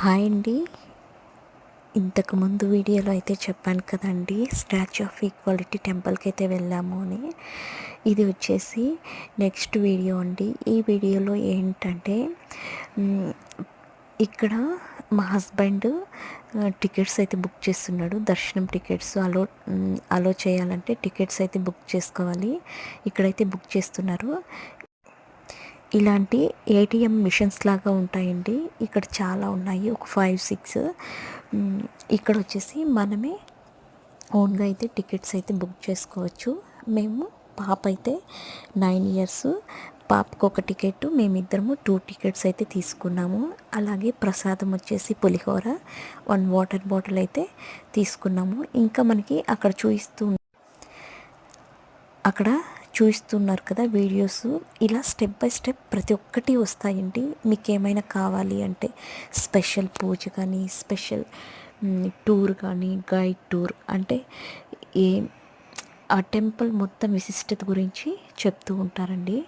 Hi అండి. ఇంతకుముందు వీడియోలో అయితే చెప్పాను కదండి, స్టాచ్యూ ఆఫ్ ఈక్వాలిటీ టెంపుల్కి అయితే వెళ్ళాము అని. ఇది వచ్చేసి నెక్స్ట్ వీడియో అండి. ఈ వీడియోలో ఏంటంటే ఇక్కడ మా హస్బెండ్ టికెట్స్ అయితే బుక్ చేస్తున్నాడు. దర్శనం టికెట్స్ అలో చేయాలంటే టికెట్స్ అయితే బుక్ చేసుకోవాలి. ఇక్కడైతే బుక్ చేస్తున్నారు. ఇలాంటి ఏటీఎం మిషన్స్ లాగా ఉంటాయండి. ఇక్కడ చాలా ఉన్నాయి, ఒక 5-6. ఇక్కడ వచ్చేసి మనమే ఓన్గా అయితే టికెట్స్ అయితే బుక్ చేసుకోవచ్చు. మేము పాప అయితే 9 ఇయర్స్, పాపకు ఒక టికెట్, మేమిద్దరము 2 టికెట్స్ అయితే తీసుకున్నాము. అలాగే ప్రసాదం వచ్చేసి పులిహోర, 1 వాటర్ బాటిల్ అయితే తీసుకున్నాము. ఇంకా మనకి అక్కడ చూస్తున్నారు కదా వీడియోస్, ఇలా స్టెప్ బై స్టెప్ ప్రతి ఒక్కటి వస్తాయండి. మీకు ఏమైనా కావాలి అంటే స్పెషల్ పూజ కానీ, స్పెషల్ టూర్ కానీ, గైడ్ టూర్ అంటే ఏ ఆ టెంపుల్ మొత్తం విశిష్టత గురించి చెప్తూ ఉంటారండి.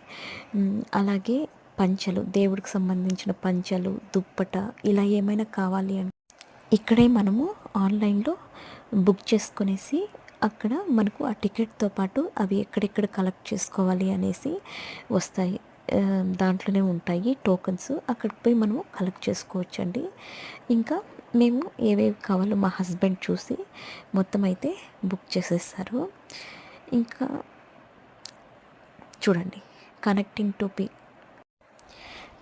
అలాగే పంచలు, దేవుడికి సంబంధించిన పంచలు, దుప్పట, ఇలా ఏమైనా కావాలి అంటే ఇక్కడే మనము ఆన్లైన్లో బుక్ చేసుకునేసి అక్కడ మనకు ఆ టికెట్తో పాటు అవి ఎక్కడెక్కడ కలెక్ట్ చేసుకోవాలి అనేసి వస్తాయి. దాంట్లోనే ఉంటాయి టోకన్స్. అక్కడికి పోయి మనము కలెక్ట్ చేసుకోవచ్చండి. ఇంకా మేము ఏవేవి కావాలో మా హస్బెండ్ చూసి మొత్తం అయితే బుక్ చేసేస్తారు. ఇంకా చూడండి, కనెక్టింగ్ టు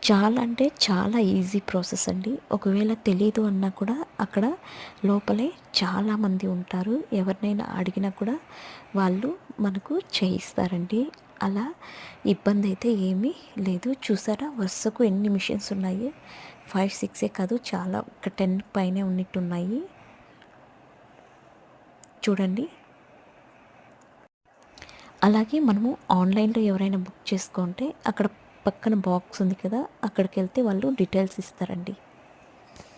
చాలా అంటే చాలా ఈజీ ప్రాసెస్ అండి. ఒకవేళ తెలీదు అన్నా కూడా అక్కడ లోపలే చాలామంది ఉంటారు. ఎవరినైనా అడిగినా కూడా వాళ్ళు మనకు చేయిస్తారండి. అలా ఇబ్బంది అయితే ఏమీ లేదు. చూసారా వరుసకు ఎన్ని మిషన్స్ ఉన్నాయి? 5-6 కాదు, చాలా, ఒక 10 పైనే ఉన్నట్టున్నాయి. చూడండి. అలాగే మనము ఆన్లైన్లో ఎవరైనా బుక్ చేసుకుంటే అక్కడ పక్కన బాక్స్ ఉంది కదా, అక్కడికి వెళ్తే వాళ్ళు డీటెయిల్స్ ఇస్తారండి.